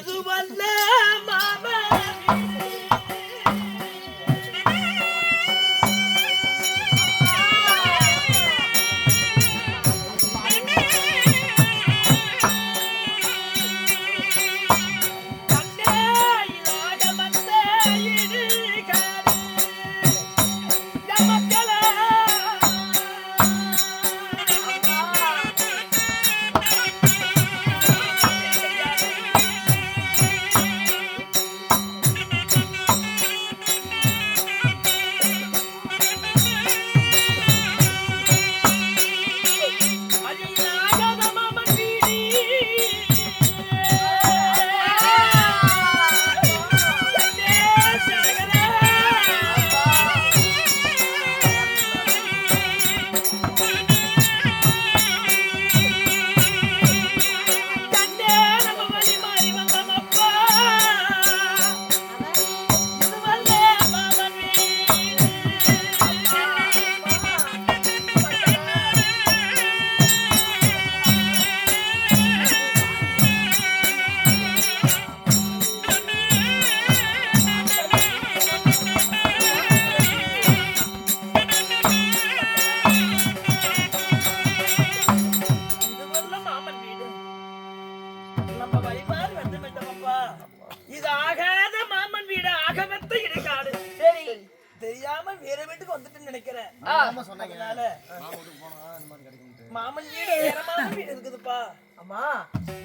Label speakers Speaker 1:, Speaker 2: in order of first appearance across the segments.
Speaker 1: இது வல்ல மாமன் தெரியாம வேற வீட்டுக்கு வந்துட்டு நினைக்கிறேன். மாமன் வீடு வேற மாமன் வீடு இருக்குதுப்பா.
Speaker 2: அம்மா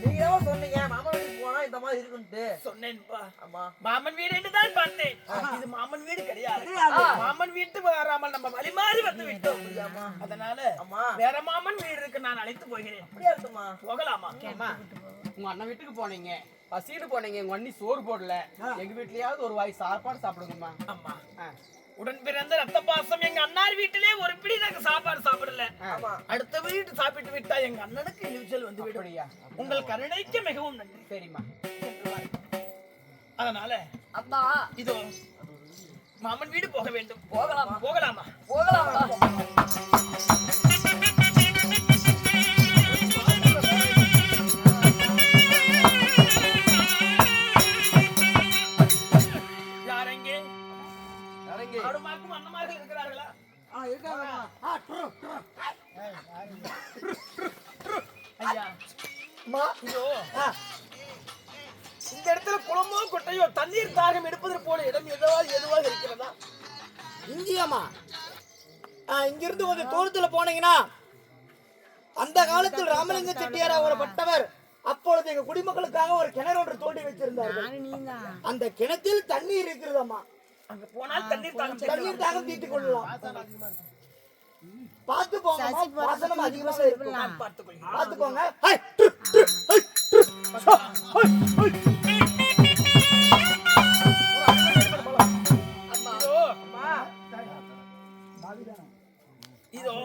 Speaker 2: நீங்க தான் சொன்னீங்க மாமன் வீட்டுக்கு போனா இந்த மாதிரி இருக்குன்னு.
Speaker 1: சொன்னேன்ப்பா. அம்மா மாமன் வீடுன்னு தான் பார்த்தேன். இது மாமன் வீடு கிடையாது. மாமன் வீட்டு வராமல் நம்ம வழி மாறி வந்து விட்டோம். அதனால வேற மாமன் வீடு இருக்கு, நான் அழைத்து போகிறேன்.
Speaker 2: அப்படியே இருக்குமா?
Speaker 1: போகலாமா?
Speaker 3: உங்க அண்ணன் வீட்டுக்கு போனீங்க, பசிட்டு போனீங்க, எங்க அண்ணி சோறு போடல, எங்க வீட்லயாவது ஒரு வாய் சாப்பாடு சாப்பிடுங்கம்மா.
Speaker 1: அம்மா உடன் பிறந்த ரத்த பாசம் எங்க அண்ணார் வீட்டிலே ஒரு பிடி நாங்க சாப்பாடு சாப்பிடல. அடுத்த வீட்டு சாப்பிட்டு விட்டா எங்க அண்ணனுக்கு இழிச்சல் வந்து விடுறியா? உங்கள் கருணைக்கு மிகவும் நன்றி.
Speaker 3: சரிம்மா.
Speaker 1: அதனால
Speaker 4: அம்மா
Speaker 1: இதோ மாமன் வீடு போக வேண்டும்.
Speaker 4: போகலாமா?
Speaker 1: போகலாமா?
Speaker 4: போகலாமா?
Speaker 1: இந்த இடத்துல குளமோ கொட்டையோ தண்ணீர் தாகம் எடுப்பதற்கு போல இடம் எதுவாக இருக்கிறதா?
Speaker 2: இங்கேயாமா? இங்கிருந்து ஒரு தூரத்துல போனீங்கன்னா அந்த காலத்தில் ராமலிங்க செட்டியார் அவரப்பட்டவர் அப்பொழுது எங்க குடிமக்களுக்காக ஒரு கிணறு ஒன்று தோண்டி வச்சிருந்தார். அந்த கிணத்தில் தண்ணீர் இருக்கிறதம்மா.
Speaker 1: அங்க போனால் தண்ணீர்
Speaker 2: தாகம் தீர்த்துக் கொள்ளலாம். பார்த்து போங்க, வாசனம் அதிகமாக இருக்கும். பார்த்து போங்க.
Speaker 1: இதோ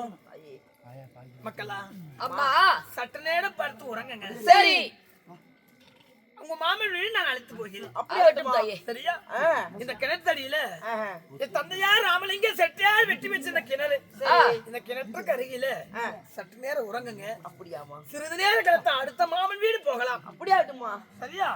Speaker 1: மக்களா,
Speaker 4: அம்மா
Speaker 1: சற்று நேரம் பார்த்து உறங்குங்க.
Speaker 4: சரி.
Speaker 1: உங்க மாமன் வீடு நான் அழைத்து போகிறேன்.
Speaker 4: அப்படியே
Speaker 1: சரியா? இந்த கிணத்தடியில என் தந்தையார் ராமலிங்க செட்டியார் வெட்டி வச்சிருந்த கிணறு. இந்த கிணற்றுக்கு அருகில சற்று நேரம் உறங்குங்க.
Speaker 2: அப்படியாமா?
Speaker 1: சிறிது நேரம் கழித்து அடுத்த மாமன் வீடு போகலாம்.
Speaker 2: அப்படியாட்டுமா?
Speaker 1: சரியா?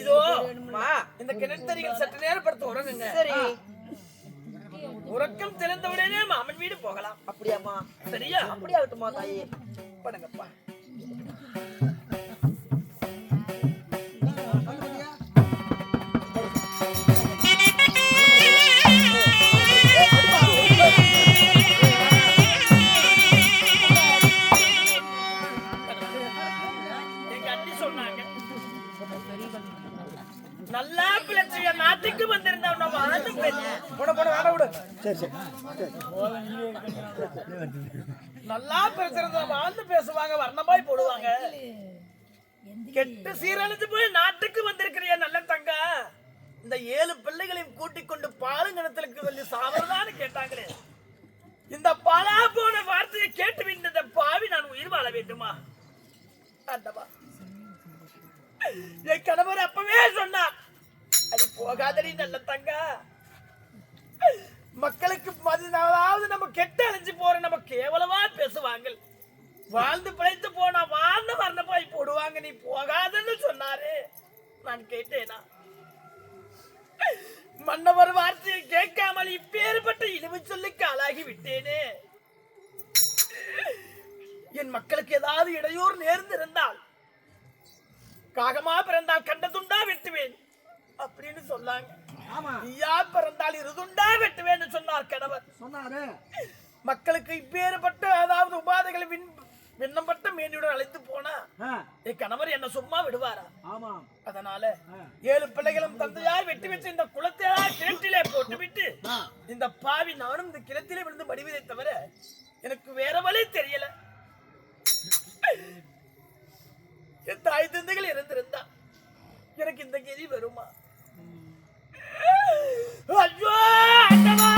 Speaker 1: இதோ இந்த கிணத்தடியில் சற்று நேரம் படுத்து உறங்குங்க.
Speaker 2: சரி.
Speaker 1: உறக்கம் திறந்தவுடனே மாமன் வீடு போகலாம்.
Speaker 2: அப்படியாமா?
Speaker 1: சரியா?
Speaker 2: அப்படியாகட்டுமா தாயே?
Speaker 1: படுங்கப்பா. எங்க அண்ணி சொன்னாங்க, நல்லா பிள்ளைய நாட்டுக்கு வந்திருந்தவன வாழ்ந்து நல்லா பேசுறத வாழ்ந்து பேசுவாங்க, வர்ணமாய் போடுவாங்க. கெட்டு சீரழிஞ்சு போய் நாட்டுக்கு வந்திருக்கிறிய நல்ல தங்க, இந்த 7 பிள்ளைகளையும் கூட்டிக் கொண்டு பாலுங்கணத்திற்கு சொல்லி சாவறதான்னு கேட்டாங்களே. இந்த பாலா போன வார்த்தையை கேட்டு விட்ட பாவி நான் உயிர் வாழ வேண்டுமா? ஆண்டவா, என் கணவர் அப்பவே சொன்னார், அது போகாதடி நல்ல தங்க, மக்களுக்கு அதாவது நம்ம கெட்ட அழிஞ்சு போற நம்ம கேவலமா பேசுவாங்க, வாழ்ந்து பிழைத்து போனா வாழ்ந்து வர்ண போய் போடுவாங்க, நீ போகாதன்னு சொன்னாரு. நான் கேட்டேனா? மன்னவர் வார்த்தையை கேட்காமல் இப்பேற்பட்ட இழிவு சொல்லுக்கு ஆளாகி விட்டேனே. என் மக்களுக்கு ஏதாவது இடையூறு நேர்ந்திருந்தால், காகமா பிறந்தால் கண்ட துண்டா வெட்டுவேன் அப்படின்னு சொன்னாங்க. நீயா பிறந்தால் இருதுண்டா வெட்டுவேன்னு சொன்னார் கணவர். சொன்னாரு மக்களுக்கு இப்பேற்பட்ட அதாவது உபாதைகளை விண்ணப்பட்ட மேனியுடன் அழைத்து போனா என் கணவர் என்ன சும்மா விடுவாரா? அதனால 7 பிள்ளைகளும் தந்தையார் வெட்டி வச்சு இந்த குளத்தை கிணற்றிலே போட்டு விட்டு இந்த பாவி நானும் இந்த கிணத்திலே விழுந்து மடிவதை தவிர எனக்கு வேற வழி தெரியல. என் தாய் தந்தைகள் இருந்திருந்தா எனக்கு இந்த கெதி வருமா? ஐயோ ஆண்டவா,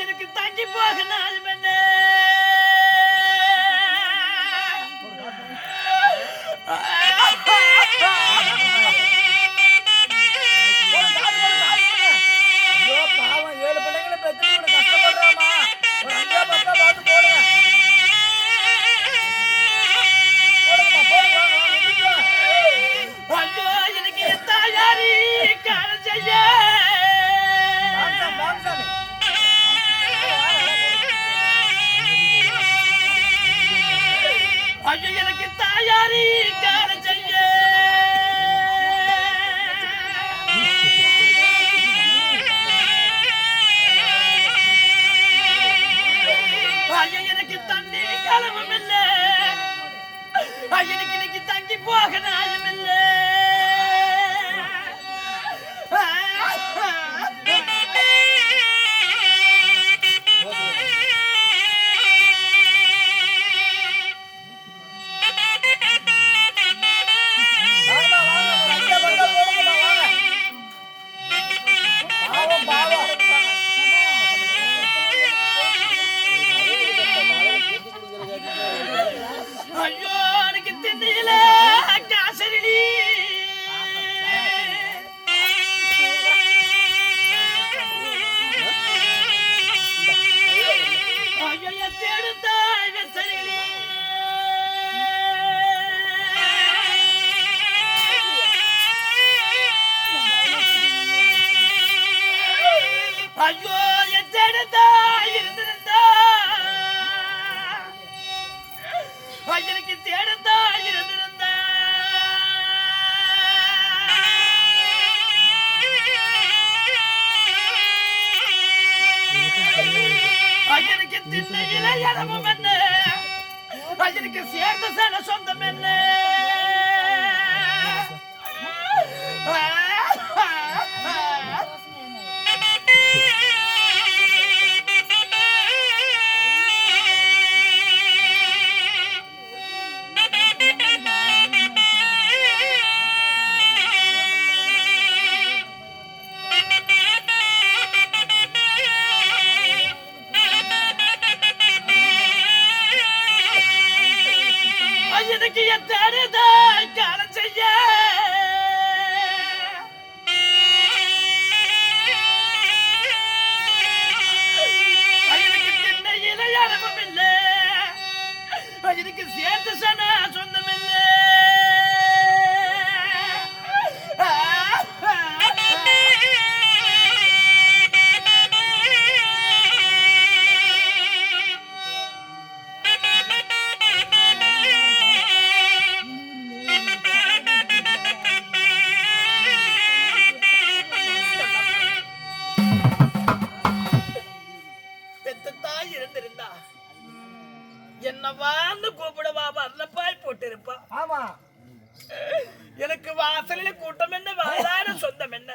Speaker 1: எனக்கு தங்கி போக நாளும் என்ன
Speaker 2: பாவம் 7 பிள்ளைங்களை பெற்று கஷ்டப்படுறாமா ஒரு 5 10 பார்த்து போடுங்க
Speaker 1: ஐயோ எனக்கு தாயாரி காலம் செய்ய ஐயோ எனக்கு தாயாரி காலம் செய்ய ஐயோ எனக்கு தண்ணி காலமும் இல்ல எனக்கு இன்னைக்கு தங்கி போக நாளும் இல்ல ஐயோ எனக்கு திண்ணையில காசரி ஐயோ தேடுதாய் வெச்சரிலி ஐயோ தேடுதாய் இருந்திருந்தா எனக்கு தேடுதா இருந்திருந்தா எனக்கு திண்ணையில இடமும் என்ன எனக்கு சேர்ந்த சன சொந்தம் என்ன எனக்கு என் தேடுதாய் காலம் செய்ய எனக்கு திண்ணையில இடமும் இல்லை எனக்கு சேர்த்து சன சொந்தம் இல்லை இருந்திருந்தா என்னவான்னு கூப்பிடவா வரலப்பாய் போட்டு இருப்பா
Speaker 2: ஆமா
Speaker 1: எனக்கு வாசலில கூட்டம் என்ன வாழான சொந்தம் என்ன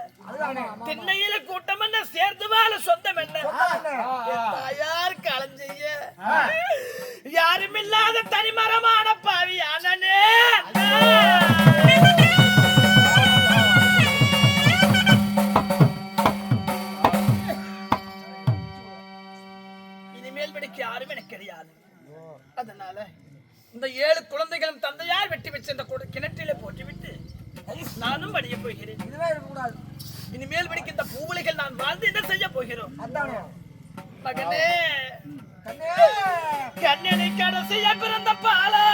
Speaker 1: திண்ணையில கூட்டம் என்ன சேர்ந்து வாழ சொந்தம் என்ன தாயார் களஞ்செய்ய யாரும் இல்லாத தனிமரமான பாவியானே இனிமேல் விடுக்க யாரும் எனக்கு கிடையாது அதனால இந்த 7 குழந்தைகளும் தந்தையார் வெட்டி வச்ச இந்த கிணற்றிலே போட்டுவிட்டு நானும் வடிய போகிறேன் இனிமேல் விடுக்க இந்த பூவுலைகள் நான் வாழ்ந்து என்ன செய்ய போகிறோம் மகனே கண்ணனை கடைசியா பிறந்த பாலா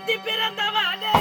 Speaker 1: புத்தி பிறந்தவனே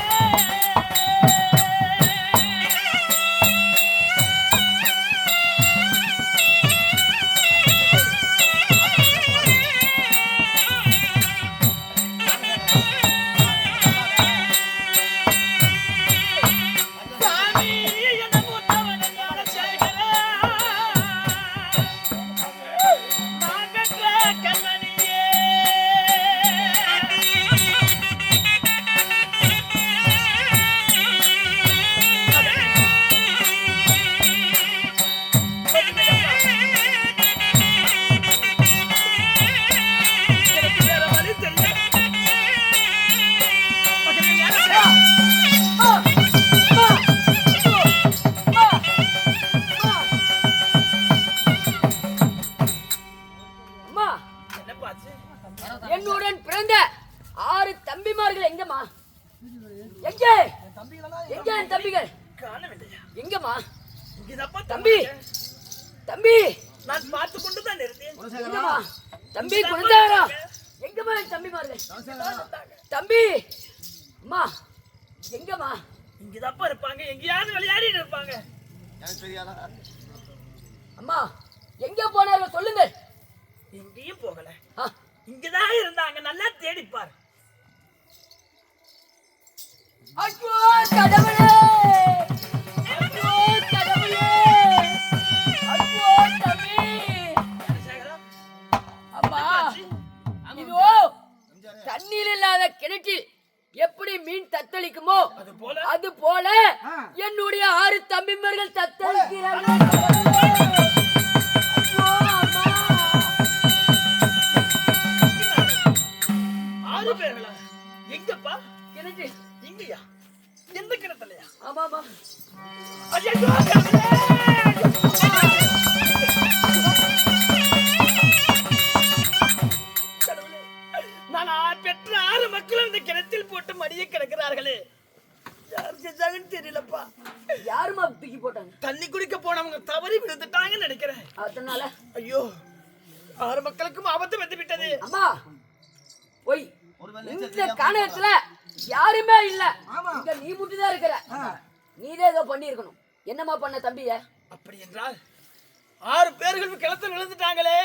Speaker 4: என்னுடன் பிறந்த 6 தம்பிமார்கள் எங்கம்மா? எங்கே எங்கே என் தம்பிகள்?
Speaker 1: காணவில்லையா?
Speaker 4: எங்கம்மா?
Speaker 1: இங்கதாப்பா
Speaker 4: தம்பி தம்பி
Speaker 1: நான் பார்த்து கொண்டுதான் இருந்தேன்.
Speaker 4: எங்கம்மா? தம்பி குழந்தாரா? எங்கம்மா என் தம்பிமார்கள்? தம்பி அம்மா எங்கம்மா?
Speaker 1: இங்கதாப்பா இருப்பாங்க. எங்கேயாவது விளையாடிட்டு இருப்பாங்க.
Speaker 4: அம்மா எங்க போனார்கள் சொல்லுங்கள்.
Speaker 1: எங்கேயும் போகல.
Speaker 4: ஆ,
Speaker 1: இங்கதான் இருந்தாங்க. நல்லா தேடிப்பார்.
Speaker 4: ஐயோ கடவுளே! ஐயோ கடவுளே! ஐயோ தம்பி! அம்மா இதோ தண்ணீர் இல்லாத கிணற்றில் எப்படி மீன் தத்தளிக்குமோ அது போல என்னுடைய 6 தம்பிமார்கள் தத்தளிக்கிறார்கள். ஐயோ அம்மா!
Speaker 1: 6 பேர்களா? எங்கப்பா?
Speaker 4: கிணற்று
Speaker 1: இங்கயா? எந்த கிணத்துலயா?
Speaker 4: ஆமாமா.
Speaker 1: ஐயோ கடவுளே! கடவுளே, நான் பெற்ற 6 மக்களும் இந்த கிணத்தில் போட்டு மடிய கிடக்கிறார்களே. யார் செஞ்சாங்கன்னு தெரியலப்பா.
Speaker 4: யாருமா தூக்கி போட்டாங்க?
Speaker 1: தண்ணி குடிக்க போனவங்க தவறி விழுந்துட்டாங்கன்னு நினைக்கிறேன்.
Speaker 4: அதனால
Speaker 1: ஐயோ 6 மக்களுக்கும் ஆபத்து வந்து விட்டது.
Speaker 4: அம்மா போய் இந்த காணகத்துல யாருமே இல்ல. இங்க நீ மட்டும்தான் இருக்கிற. நீதே ஏதோ பண்ணி இருக்கணும். என்னம்மா பண்ண தம்பிய?
Speaker 1: அப்படி என்றால் 6 பேர்கள் கிணத்துல விழுந்துட்டாங்களே.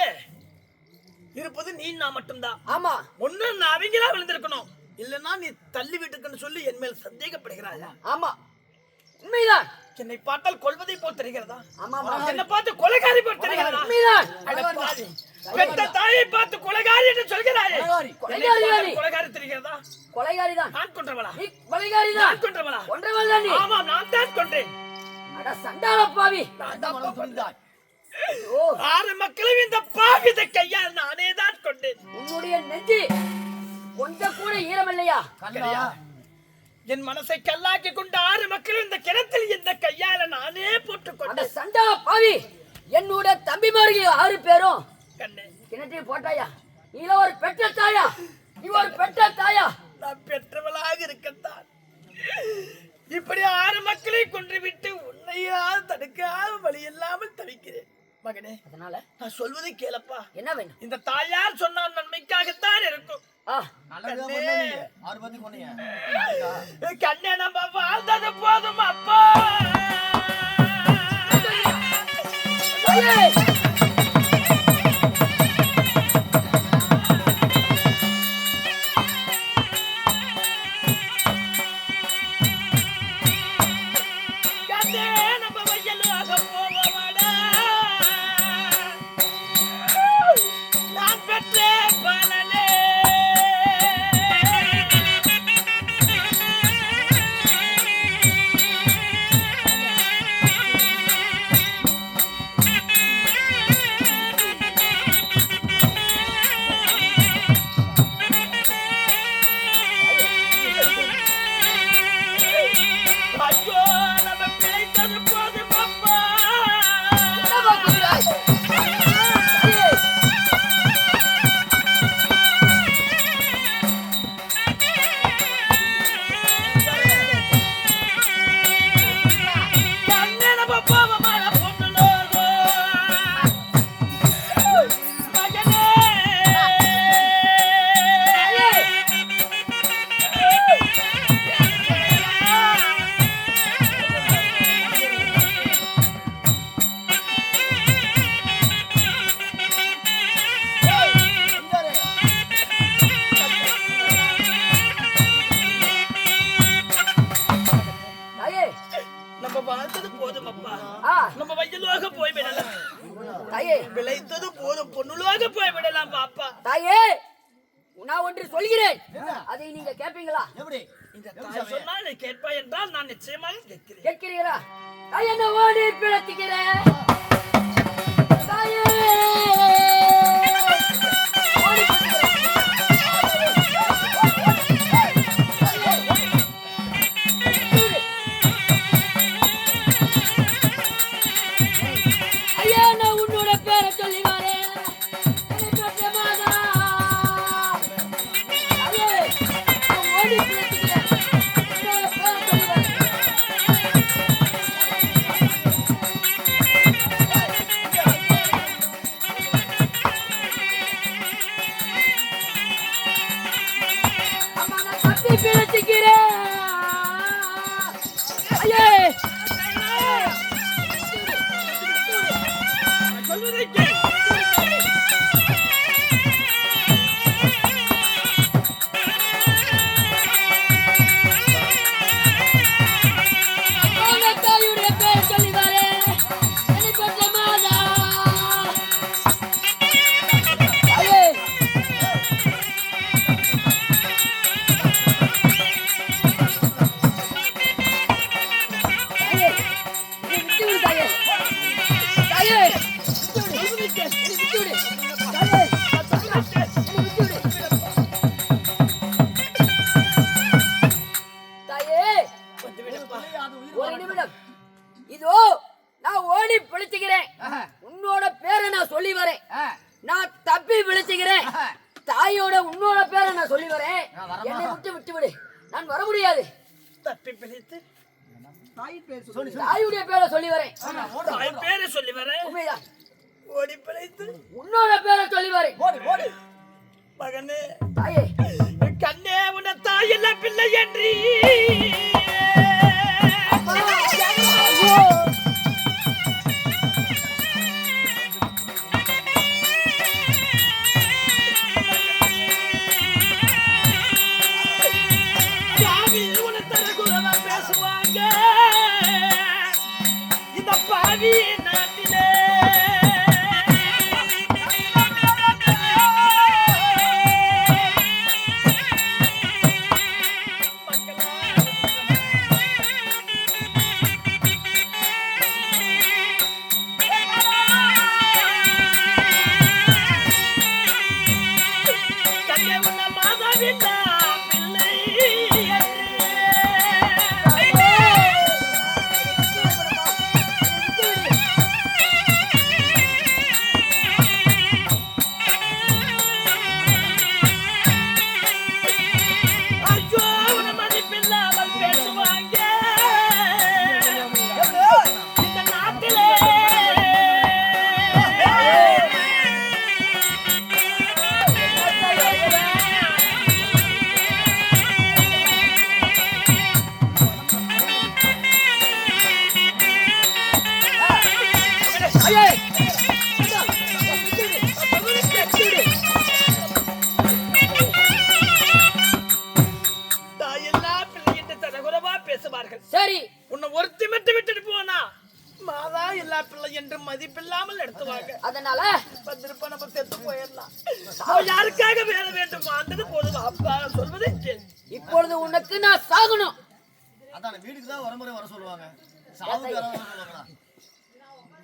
Speaker 1: இருப்பது நீ நான் மட்டும்தான்.
Speaker 4: ஆமா
Speaker 1: ஒண்ணு நான் அவங்களா விழுந்திருக்கணும். இல்லன்னா நீ தள்ளி விட்டுக்குன்னு சொல்லி என் மேல் சந்தேகப்படுகிறாயா?
Speaker 4: ஆமா உண்மைதான்.
Speaker 1: என்னை பார்த்தால் கொல்வதை போல் தெரிகிறதா?
Speaker 4: ஆமாமா
Speaker 1: என்னை பார்த்து கொலைகாரி போல் தெரிகிறதா?
Speaker 4: உண்மைதான்.
Speaker 1: அட பாவி, பெத்த தாயை பார்த்து கொலைகாரி என்று சொல்கிறாயே. என்னை பார்த்தால் கொலைகாரி தெரிகிறதா?
Speaker 4: கொலைகாரிதான்.
Speaker 1: நான் கொன்றவளா?
Speaker 4: நீ கொலைகாரிதான்.
Speaker 1: நான் கொன்றவளா?
Speaker 4: கொன்றவள் தான் நீ.
Speaker 1: ஆமாம், நான் தான் கொன்றேன்.
Speaker 4: அட சண்டாள பாவி.
Speaker 1: நான் தான் கொன்றேன்.
Speaker 4: ஓ
Speaker 1: 6 மக்களும் இந்த பாவித கையால் நானே தான் கொண்டேன்.
Speaker 4: உன்னுடைய நெஞ்சு கொஞ்சம் கூட ஈரமில்லையா?
Speaker 1: கிடையாது. என் மனசை கல்லாக்கி கொண்ட 6 மக்களும் இந்த கிணத்தில் இந்த கையால நானே போட்டுக்
Speaker 4: அட
Speaker 1: கொண்டேன்.
Speaker 4: சண்டாள பாவி. என்னோட தம்பிமார்கள் 6 பேரும்
Speaker 1: கண்ணே,
Speaker 4: கிணற்றில் போட்டாயா? நீ ஒரு பெற்ற தாயா? நீ ஒரு பெற்ற தாயா?
Speaker 1: நான் பெற்றவளாக இருக்கத்தான் இப்படி 6 மக்களை கொன்றுவிட்டு உன்னையா தடுக்காத வழி இல்லாமல் தவிக்கிறேன். மகனே,
Speaker 4: அதனால
Speaker 1: நான் சொல்வதை கேளப்பா.
Speaker 4: என்ன வேணும்?
Speaker 1: இந்த தாயார் சொன்ன நன்மைக்காகத்தான் இருக்கும்.
Speaker 4: ஆ
Speaker 1: கண்ணே, நம்ம வாழ்ந்தது போதும் அப்பா.
Speaker 4: ஐயே!
Speaker 1: கண்ணே, நம்ம வயலாக போவோமாடா. நான் பெற்ற பலனே. நம்ம வயலோக போய் விடலாம்.
Speaker 4: தாயே
Speaker 1: விளைத்தது போதும் பொண்ணுலோக போய் விடலாம் பாப்பா.
Speaker 4: தாயே நான் ஒன்று சொல்கிறேன், அதை நீங்க கேட்பீங்களா?
Speaker 1: இந்த தாய் சொன்னால் நீ கேட்பாய் என்றால் நான் நிச்சயமாக கேட்கிறேன்.
Speaker 4: கேட்கிறீரா? தாய் என்ன ஓடி பிழைத்துக்கிறேன் தாயே ஓடி ஐயா நான் உன்னோட பேரை சொல்லி வரேன் ஓடி பிழைத்துக்கிறேன் உன்னோட பேரை சொல்லி வரேன். அம்மா நான் தப்பி பிழைத்துக்கிறேன் ஐயே
Speaker 1: சொல்வதை கேள்.
Speaker 4: தாயுடைய பேர் சொல்லி வரேன் என்னை பெற்ற மாதா ஐயே தாயே நீ விட்டு விடு தாயே தாயே விட்டு விடு தாயே தாயே
Speaker 1: வந்து விடப்பா.
Speaker 4: ஒரு நிமிடம் இதோ நான் ஓடி பிழைச்சுக்கிறேன் உன்னோட பேரை நான் சொல்லி வரேன் நான் தப்பி பிழைச்சுக்கிறேன் தாயோட உன்னோட பேரை நான் சொல்லி வரேன் என்னை விட்டு விடு நான் வர முடியாது
Speaker 1: தப்பி பிழைத்து
Speaker 4: தாயுடைய பேரை சொல்லி வரேன்
Speaker 1: தாய் பேரை சொல்லி வரேன்.
Speaker 4: உண்மைதான்
Speaker 1: ஓடி பிழைத்து
Speaker 4: உன்னோட பேரை சொல்லி வரேன்
Speaker 1: மகனே
Speaker 4: தாயே
Speaker 1: கண்ணே உன தாய் இல்ல பிள்ளை என்று சாமி உன தரகுறவா பேசுவாங்க இந்த பாவி நாட்டிலே. கண்ணே உன்ன மாதாவின் பிள்ளை ஐயோ உன மதிப்பில்லாமல் பேசுவாங்க இந்த நாட்டிலே.
Speaker 4: ஐயே
Speaker 1: தாயெல்லா பிள்ளை என்று தரகுறவா பேசுவார்கள்.
Speaker 4: சரி
Speaker 1: உன்னை ஒருத்தி மட்டும் விட்டுட்டு போனா மாதா எல்லா பிள்ளை என்று மதிப்பில்லாமல் நடத்துவாங்க.
Speaker 4: அதனால
Speaker 1: வந்திருப்ப நம்ம செத்து போயிடலாம். அவன் யாருக்காக வேற வேண்டும் வாழ்ந்தது போதும். அப்பா சொல்வதை கேள்.
Speaker 4: இப்பொழுது உனக்கு நான் சாகணும்
Speaker 5: அதான் வீட்டுக்கு தான் வரமுறை வர சொல்லுவாங்க. சாவுக்கு வர சொல்லுவாங்களா?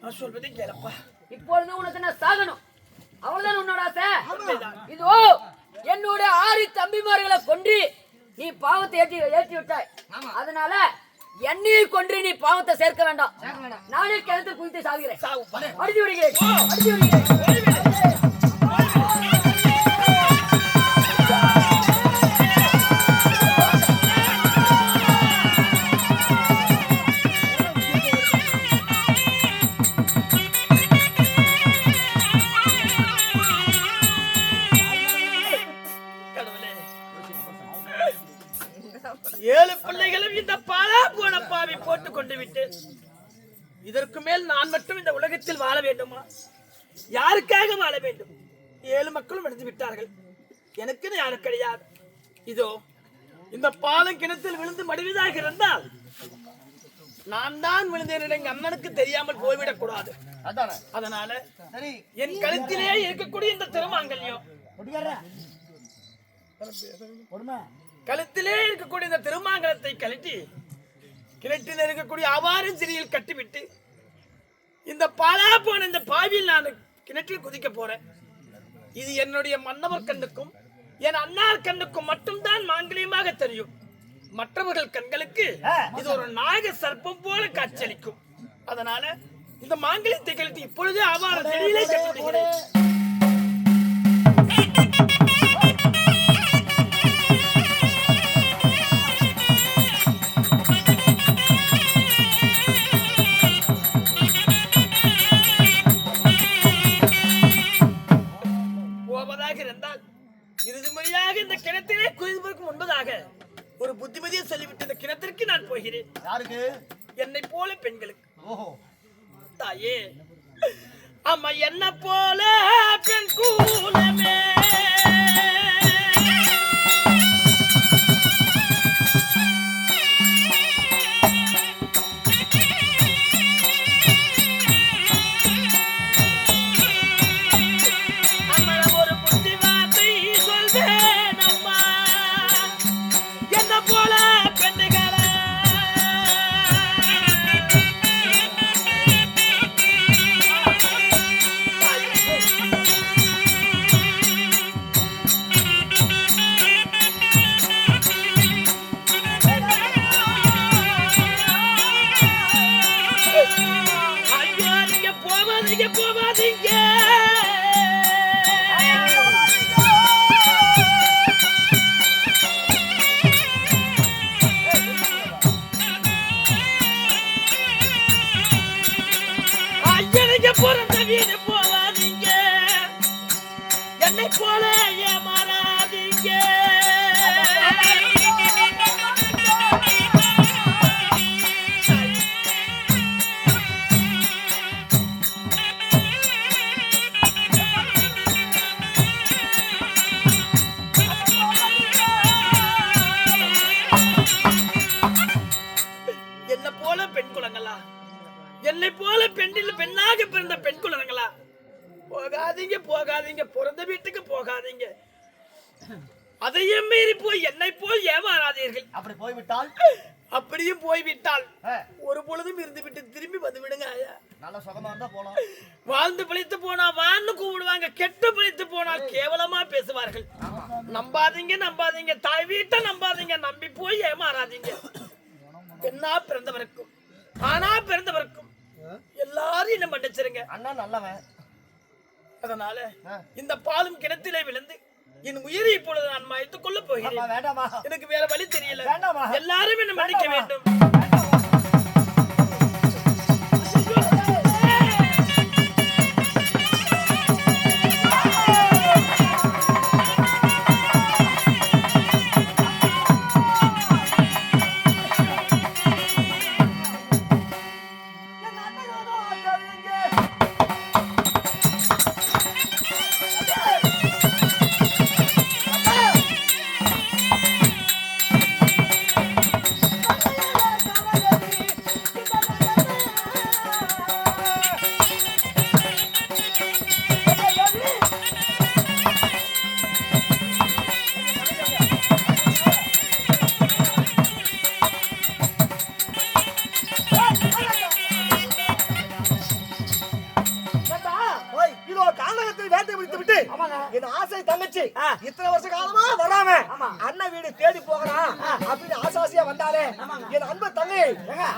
Speaker 1: நான் சொல்வதை கேளப்பா.
Speaker 4: இப்பொழுது உனக்கு நான் சாகணும் அவ்வளவுதான் உன்னோட ஆசை. இதோ என்னோட 6 தம்பிமார்களை கொன்று நீ பாவத்தை ஏற்றி விட்டாய். அதனால என்னையும் கொன்று நீ பாவத்தை சேர்க்க வேண்டாம். நானே கிணத்துல குதித்து சாகிறேன். அடிச்சு விடுகிறேன் அடிச்சு விடுகிறேன்.
Speaker 1: கடவுளே, 7 பிள்ளைகளும் இந்த பாலா போன பாவி போட்டுக் கொண்டு விட்டேன். இதற்கு மேல் நான் மட்டும் இந்த உலகத்தில் வாழ வேண்டுமா? யாருக்காக வாழ வேண்டும்? 7 மக்களும் இழந்து விட்டார்கள். எனக்கு யாரும் கிடையாது. இதோ இந்த பாலம் கிணத்தில் விழுந்து மடிவதாக இருந்தால் நான் தான் விழுந்தேன் எங்க அண்ணனுக்கு தெரியாமல் போய்விடக் கூடாது.
Speaker 5: அதானே
Speaker 1: அதனால
Speaker 5: சரி
Speaker 1: என் கழுத்திலே இருக்கக்கூடிய இந்த திருமாங்கல்யம், கழுத்திலே இருக்கக்கூடிய இந்த திருமாங்கலத்தை கழட்டி கிணற்றில் இருக்கக்கூடிய அவாறு சிறியில் கட்டிவிட்டு இந்த பாலா போன இந்த பாவியில் நான் கிணற்றில் குதிக்க போறேன். இது என்னுடைய மன்னவர் கண்ணுக்கும் என் அண்ணார் கண்ணுக்கும் மட்டும்தான் மாங்கலியமாக தெரியும். மற்றவர்கள் கண்களுக்கு இது ஒரு நாக சர்ப்பம் போல காட்சியளிக்கும். அதனால இந்த மாங்கலியத்தை கழட்டி இப்பொழுதே அவ்வாறு செடியிலே கட்டிவிடுகிறேன். இந்த கிணத்திலே குதிப்பதற்கு முன்பதாக ஒரு புத்திமதியை சொல்லிவிட்டு இந்த கிணத்திற்கு நான் போகிறேன்.
Speaker 5: யாருக்கு?
Speaker 1: என்னை போல பெண்களுக்கு.
Speaker 5: ஓஹோ
Speaker 1: தாயே, அம்மா என்ன போல பெண் கூலமே பிறந்த வீடு போவாதீங்க, என்னை போல ஏமாறாதீங்க. என்ன போல பெண் குலங்களா, என்னை போல பெண்ணில் பெண்ணாக பிறந்த பெண் குலங்களா, போகாதீங்க போகாதீங்க, பிறந்த வீட்டுக்கு போகாதீங்க. அதையும் மீறி போய் என்னை போல் ஏமாறாதீர்கள்.
Speaker 5: அப்படி போய்விட்டால்?
Speaker 1: அப்படியும் போய்விட்டால் ஒரு பொழுதும் இருந்து விட்டு திரும்பி வந்து விடுங்க ஐயா.
Speaker 5: நல்ல சுகமா இருந்தா போலாம்.
Speaker 1: வாழ்ந்து பிழைத்து போனா வான்னு கூப்பிடுவாங்க, கெட்டு பிழைத்து போனால் கேவலமா பேசுவார்கள். நம்பாதீங்க நம்பாதீங்க, தாய் வீட்டை நம்பாதீங்க, நம்பி போய் ஏமாறாதீங்க. பெண்ணா பிறந்தவருக்கும் ஆனா பிறந்தவருக்கும் எல்லாரும் என்ன மன்னிச்சிருங்க.
Speaker 5: அண்ணா நல்லவன்.
Speaker 1: அதனால இந்த பாலும் கிணத்திலே விழுந்து என் உயிரை இப்பொழுது நான் மாய்த்துக் கொள்ள போகிறேன்.
Speaker 5: வேண்டாமா,
Speaker 1: எனக்கு வேற வழி தெரியல.
Speaker 5: வேண்டாமா,
Speaker 1: எல்லாரும் என்ன மன்னிக்க வேண்டும்.
Speaker 2: என் ஆசை தங்கச்சி இத்தனை வருஷ காலமா வராம அண்ணன் வீடு தேடி போகலாம் அப்படின்னு ஆசாசியா வந்தாலே என் அன்பு தங்கை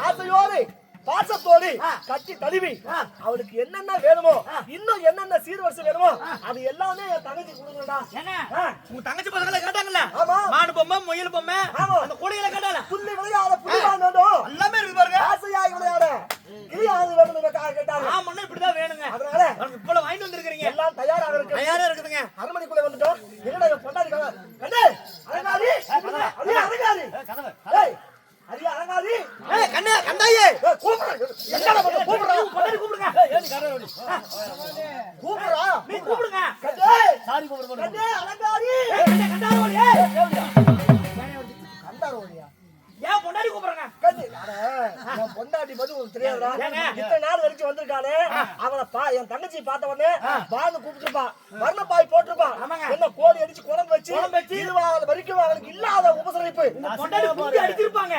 Speaker 2: ஆசையோடு பாசத்தோடு கட்டி தழுவி அவளுக்கு என்னென்ன வேணுமோ, இன்னும் என்னென்ன சீர்வரிசை வேணுமோ அது எல்லாமே என் தங்கச்சி கொடுங்கடா.
Speaker 1: உங்க தங்கச்சி பசங்களை கேட்டாங்கல்ல,
Speaker 2: ஆமா,
Speaker 1: மாடு பொம்மை முயல் பொம்மை அந்த கூடையில கேட்டால
Speaker 2: புள்ளி விளையாட புள்ளி வாங்கணும்
Speaker 1: எல்லாமே இருக்கு பாருங்க.
Speaker 2: ஆசையாய் விளையாட கிளியாது வேணும் கேட்டாங்க.
Speaker 1: ஆமா, இப்படிதான் வேணுங்க.
Speaker 2: அதனால
Speaker 1: இப்ப வாங்கிட்டு வந்திருக்கீங்க,
Speaker 2: எல்லாம் தயாராக இருக்கு.
Speaker 1: தயாரா இருக்குதுங்க.
Speaker 2: அரண்மனைக்குள்ள வந்துட்டோம். என்னடா பொண்டாடி கண்ணு அலங்காரி அடியே அலங்காரி ஏய் அடியே அலங்காரி
Speaker 1: ஏய் கண்ணே கண்டாயே
Speaker 2: கூப்பிடுறா. என்னடா கூப்பிடுறா?
Speaker 1: பொண்டாடி கூப்பிடுங்க.
Speaker 5: ஏய் கரரோடி
Speaker 2: கூப்பிடுறா.
Speaker 1: நீ கூப்பிடுங்க.
Speaker 2: கண்ணே
Speaker 5: சாரி கூப்பிடுங்க.
Speaker 2: கண்ணே அலங்காரி
Speaker 1: கண்ணே கண்டாரோடி.
Speaker 2: கண்டாரோடியா
Speaker 1: ஏன் பொண்டாடி கூப்பிடுறாங்க
Speaker 2: என் பொண்டாட்டி பத்தி உங்களுக்கு தெரியாதா?
Speaker 1: ஏங்க?
Speaker 2: இத்தனை நாள் வரைக்கும் வந்திருக்கானே அவளை என் தங்கச்சி பார்த்த உடனே பான்னு கூப்பிட்டுருப்பான், வர்ணப்பாய் போட்டிருப்பான், என்ன கோழி அடிச்சு குழம்பு வச்சு இது வரைக்கும் அவளுக்கு இல்லாத உபசரிப்பு.
Speaker 1: பொண்டாடி குஞ்சு அடிச்சிருப்பாங்க.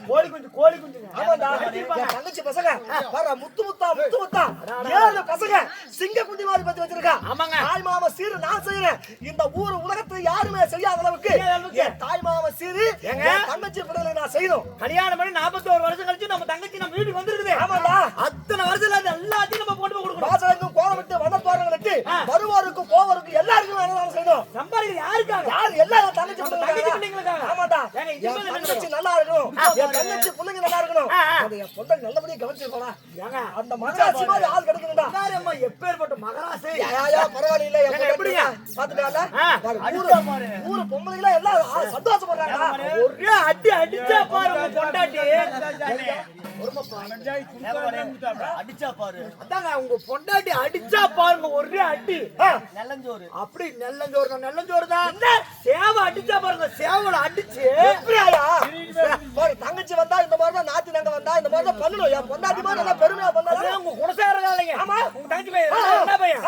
Speaker 2: கோழி குஞ்சு ஆமாண்டா. என் தங்கச்சி பசங்க வர முத்து முத்தா 7 பசங்க சிங்க குண்டி மாதிரி பத்தி வச்சிருக்கா.
Speaker 1: ஆமாங்க.
Speaker 2: தாய் மாமா சீரு நான் செய்யறேன். இந்த ஊர் உலகத்துல யாருமே செய்யாத அளவுக்கு என் தாய் மாமா சீரு என் தங்கச்சி பிள்ளைகளை நான் செய்யணும்.
Speaker 1: கல்யாணம் பண்ணி 41 வருஷம் கழிச்சு நம்ம தங்கச்சி நம்ம வீட்டுக்கு வந்துருக்குது.
Speaker 2: ஆமாண்டா.
Speaker 1: அத்தனை வருஷத்துல அது எல்லாத்தையும் நம்ம போட்டு கொடுக்கணும்.
Speaker 2: வாசலுக்கும் கோலம் விட்டு வந்த போறவங்களுக்கு வருவாருக்கும் போவருக்கும் எல்லாருக்கும் வேணும் செய்யணும்.
Speaker 1: சம்பாதிக்க யாருக்காக?
Speaker 2: யாரு எல்லாரும் தங்கச்சி
Speaker 1: பிள்ளைங்களுக்காக.
Speaker 2: ஆமாண்டா. என் தங்கச்சி நல்லா இருக்கணும், என் தங்கச்சி பிள்ளைங்க நல்லா இருக்கணும். அது என் பொண்ணை நல்லபடியா கவனிச்சிருக்கோம். அந்த மகராசி மாதிரி ஆள் கிடைக்கணும்டா.
Speaker 1: அம்மா எப்பேற்பட்ட மகராசி.
Speaker 2: பரவாயில்ல எப்படியா பாத்துட்டால ஊரு பொம்பளைங்களா எல்லாம் சந்தோஷப்படுறாங்க.
Speaker 1: ஒரே அடி அடிச்சா பாரு உங்க பொண்டாட்டி.
Speaker 5: அடிச்சா பாரு.
Speaker 1: அதாங்க உங்க பொண்டாட்டி அடிச்சா பாருங்க ஒரே அடி.
Speaker 5: நெல்லஞ்சோறு
Speaker 1: அப்படி நெல்லஞ்சோறு தான். சேவை அடிச்சா பாருங்க, சேவல அடிச்சு
Speaker 2: தங்கச்சி வந்தா இந்த மாதிரி தான், நாத்து நாங்க வந்தா இந்த மாதிரி தான் பண்ணணும். என் பொண்டாட்டி மாதிரி நல்லா பெருமையா பண்ணாரு.
Speaker 1: உங்க குணசாரங்க இல்லைங்க.
Speaker 2: ஆமா
Speaker 1: உங்க தங்கச்சி பையன் என்ன பையன்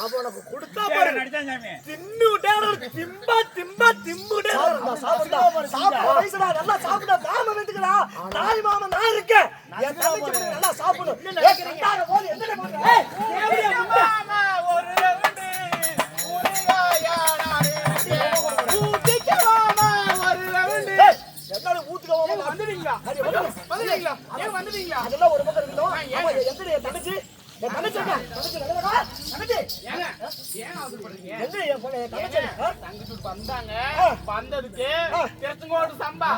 Speaker 1: அவனுக்கு கொடுத்தா பாரு தின்னு விட்டே திம்பா திம்புட்டே
Speaker 2: சாப்பிட வயசுடா நல்லா சாப்பிட மாமா வீட்டுக்குடா. தாய் மாமா நான் இருக்கேன். என் தங்கச்சி நல்லா சாப்பிடணும். என்னால ஊத்துக்கோமா
Speaker 3: வந்துட்டீங்களா?
Speaker 2: அதெல்லாம் ஒரு பக்கம் இருக்கட்டும். ஆமா எங்கடி என் தங்கச்சி? என் தங்கச்சி நல்லதா? தங்கச்சி
Speaker 3: ஏங்க ஏன் அவசரப்படுறீங்க?
Speaker 2: எங்க என் பொண்ணு என் தங்கச்சி?
Speaker 3: தங்கச்சி வந்தாங்க, வந்ததுக்கு திருச்செங்கோடு சம்பா,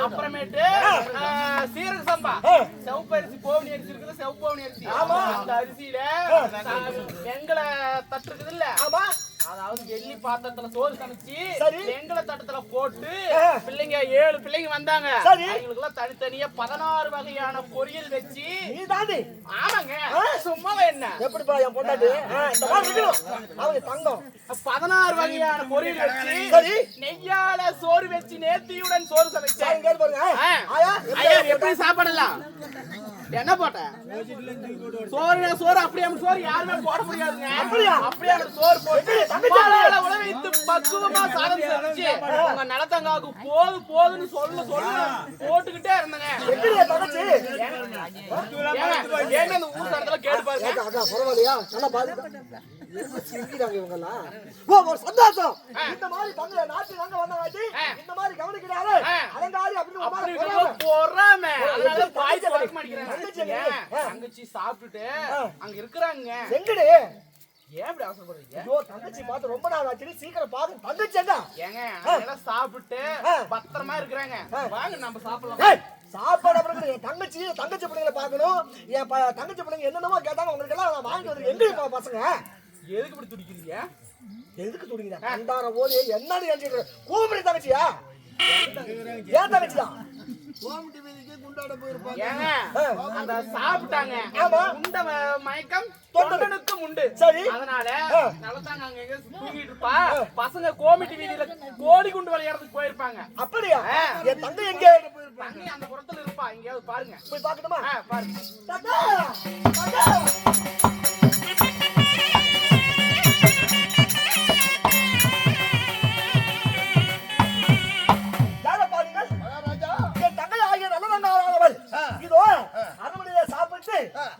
Speaker 3: அப்புறமேட்டு சீரக சம்பா, செவப்பு அரிசி போவனி அரிசி இருக்குது, செவப்பு போவனி அரிசி. அந்த அரிசியில வெங்கல தட்டு இருக்குது இல்ல,
Speaker 2: ஆமா
Speaker 3: அதாவது வெள்ளி பாத்திரத்துல சோறு சமைச்சு
Speaker 2: சரி.
Speaker 3: வெங்கல தட்டத்துல போட்டு பிள்ளைங்க 7 பிள்ளைங்க வந்தாங்க.
Speaker 2: சரி.
Speaker 3: அவங்களுக்கு எல்லாம் தனித்தனியா 16 வகையான பொரியல் வச்சு.
Speaker 2: நீ தாண்டி
Speaker 3: ஆமாங்க, சும்மாவா என்ன
Speaker 2: எப்படிப்பா என் பொண்டாட்டி இந்த மாதிரி இருக்கணும். அவங்க தங்கம்
Speaker 3: 16 வகையான பொரியல் வச்சு
Speaker 2: சரி.
Speaker 3: நெய்யால சோறு வச்சு நேர்த்தியுடன் சோறு சமைச்சேன்.
Speaker 2: இங்க பாருங்க ஆயா
Speaker 3: ஐயா எப்படி சாப்பிடலாம்? என்ன போட்ட சோறு அப்படியே சோறு யாருமே போட முடியாதுங்க. அப்படியே அந்த சோறு போட்டு பாலால உழ வைத்து பக்குவமா சாதம் செஞ்சு உங்க நிலத்தங்காவுக்கு போதுன்னு சொல்ல போட்டுக்கிட்டே இருந்தேங்க. ஏங்க அந்த ஊர் தரத்துல கேட்டு பாருங்க.
Speaker 2: பரவாயில்லையா நல்லா பாருங்க சிரிக்கிறாங்க இவங்க எல்லாம். ஒரு சந்தோஷம். இந்த மாதிரி பங்கள நாட்டு நாங்க வந்தாங்க இந்த மாதிரி கவனிக்கிறாரு அலங்காரி அப்படின்னு
Speaker 3: பொறாம அதனால பாய் வரைக்க மாட்டேங்கிறாங்க. தங்கச்சி சாப்பிட்டுட்டு அங்க இருக்கிறாங்க.
Speaker 2: எங்கடி
Speaker 3: ஏன் இப்படி அவசரப்படுறீங்க?
Speaker 2: ஐயோ தங்கச்சி பார்த்து ரொம்ப நாள் ஆச்சு, சீக்கிரம் பாருங்க தங்கச்சி எங்க?
Speaker 3: ஏங்க அதெல்லாம் சாப்பிட்டு பத்திரமா இருக்கிறாங்க, வாங்க நம்ம சாப்பிடலாம்.
Speaker 2: சாப்பாடு அப்புறம் என் தங்கச்சி பிள்ளைங்களை பார்க்கணும். என் தங்கச்சி பிள்ளைங்க என்னென்னமோ கேட்டாங்க, உங்களுக்கு எல்லாம் வாங்கிட்டு வந்து எங்க பசங்க?
Speaker 3: எதுக்கு இப்படி துடிக்கிறீங்க?
Speaker 2: எதுக்கு துடிக்கிறீங்க? கண்டார போது என்னன்னு நினைச்சிட்டு கூப்பிடு தங்கச்சியா? ஏன் தங்கச்சியா?
Speaker 3: அந்த சாப்பிட்டாங்க உண்ட மயக்கம் தொண்டனுக்கும் உண்டு.
Speaker 2: சரி.
Speaker 3: அதனால நல்லதாங்க அங்க எங்க தூங்கிட்டு இருப்பா. பசங்க கோமிட்டி வீதியில கோழி குண்டு விளையாடுறதுக்கு போயிருப்பாங்க.
Speaker 2: அப்படியா? என் தங்கை எங்க?
Speaker 3: தங்கை அந்த புறத்துல இருப்பா, எங்கேயாவது பாருங்க.
Speaker 2: போய் பாக்கணுமா?
Speaker 3: பாருங்க.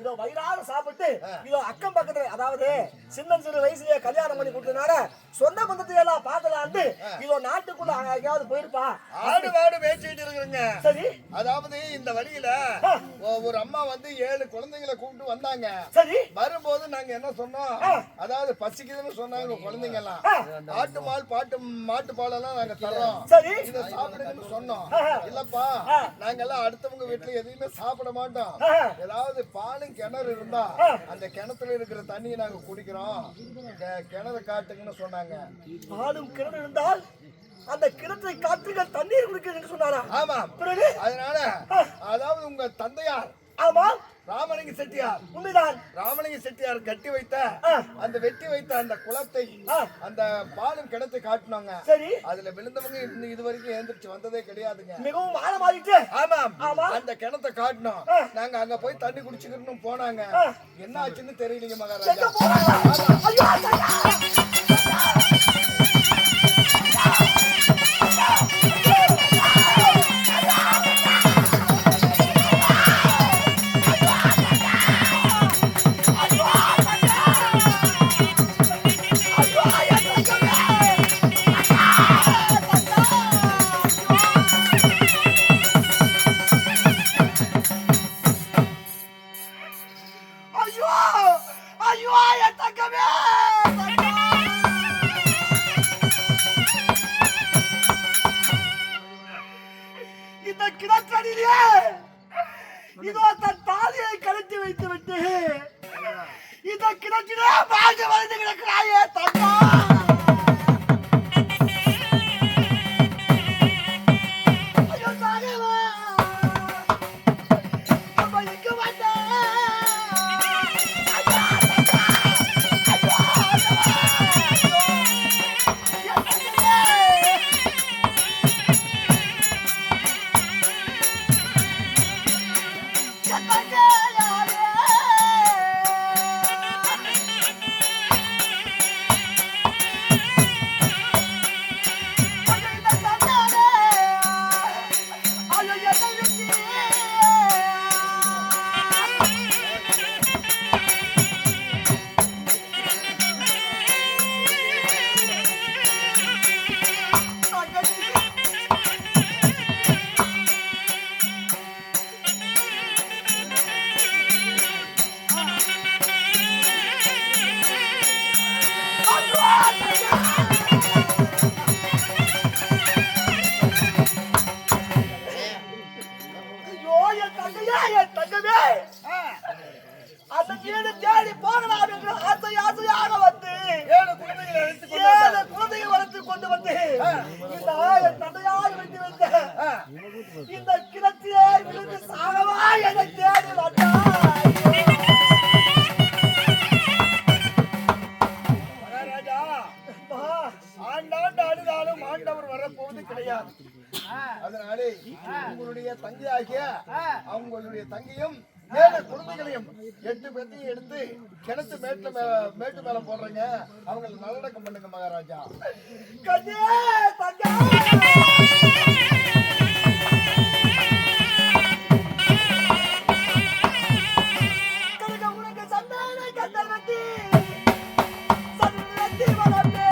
Speaker 2: இதோ வயிறார சாப்பிட்டு இதோ அக்கம் பக்கத்துல அதாவது சின்ன சிறு வயசுலயே கல்யாணம் பண்ணி கொடுத்தனால சொந்த பந்தத்தை எல்லாம் பார்க்கலான்னு இதோ நாட்டுக்குள்ள எங்கேயாவது போயிருப்பா.
Speaker 5: ஆடு வாடு மேய்ச்சிட்டு இருக்கிறேங்க.
Speaker 2: சரி.
Speaker 5: அதாவது இந்த வழியில ஒரு அம்மா வந்து 7 குழந்தைங்களை கூப்பிட்டு வந்தாங்க.
Speaker 2: சரி.
Speaker 5: வரும்போது நாங்க என்ன சொன்னோம், அதாவது பசிக்குதுன்னு சொன்னாங்க குழந்தைங்க எல்லாம். ஆட்டு மால் மாட்டு பால் எல்லாம் நாங்க தர்றோம்,
Speaker 2: சரி
Speaker 5: இதை சாப்பிடுங்கன்னு சொன்னோம். இல்லப்பா நாங்க எல்லாம் அடுத்தவங்க வீட்டுல எதையுமே சாப்பிட மாட்டோம், ஏதாவது பாலும் கிணறு இருந்தா அந்த கிணத்துல இருக்கிற தண்ணியை நாங்க குடிக்கிறோம், கிணறு காட்டுங்கன்னு சொன்னாங்க.
Speaker 2: பாலும் கிணறு இருந்தால் அந்த கிணற்றை காற்றுகள் தண்ணீர் குடிக்கிறேன்னு சொன்னாரா?
Speaker 5: ஆமா.
Speaker 2: பிறகு
Speaker 5: அதனால அதாவது உங்க தந்தையார்
Speaker 2: ஆமா
Speaker 5: ராமலிங்க செட்டியார்
Speaker 2: உண்மைதான்.
Speaker 5: ராமலிங்க செட்டியார் கட்டி வைத்த அந்த வெட்டி வைத்த அந்த குளத்தை அந்த பாலும் கிணத்தை காட்டினாங்க.
Speaker 2: சரி.
Speaker 5: அதுல விழுந்தவங்க இன்னும் இது வரைக்கும் எழுந்திரிச்சு வந்ததே கிடையாதுங்க.
Speaker 2: மிகவும் ஆழமாயிட்டு.
Speaker 5: ஆமாம். அந்த கிணத்தை காட்டினோம். நாங்க அங்க போய் தண்ணி குடிச்சுக்கணும் போனாங்க. என்ன ஆச்சுன்னு தெரியலீங்க மகாராஜா.
Speaker 2: இந்த கிணற்றடியிலே இதோ தன் தாலியை கழட்டி வைத்து விட்டு இந்த கிணற்றிலே பாஞ்சு வளர்ந்து கிடக்கிறாயே தங்கா. ஐயோ தாகவா, நம்ம எங்க வந்தோம்? தேடி போகலாம் என்று ஆசையாக வந்து 7 குழந்தைகளை வளர்த்து கொண்டு வந்து இந்த என் தந்தையால் வைத்து வைத்த இந்த கிணத்திலே விழுந்து சாகவா என்னை தேடி வந்தார்.
Speaker 5: மகாராஜா, ஆண்டாண்டு அழுதாலும் ஆண்டவர் வரப்போவது கிடையாது. அதனாலே உங்களுடைய தங்கையாகிய அவங்களுடைய தங்கையும் 7 குழந்தைகளையும் 8 பேத்தையும் எடுத்து கிணத்து மேட்டு மேல போடுறீங்க. அவங்களை நல்லடக்கம் பண்ணுங்க மகாராஜா.
Speaker 2: கண்ணே தங்கா, உனக்கு சந்தான கந்தல் வெட்டி சந்தனத்தி வளர்ந்தே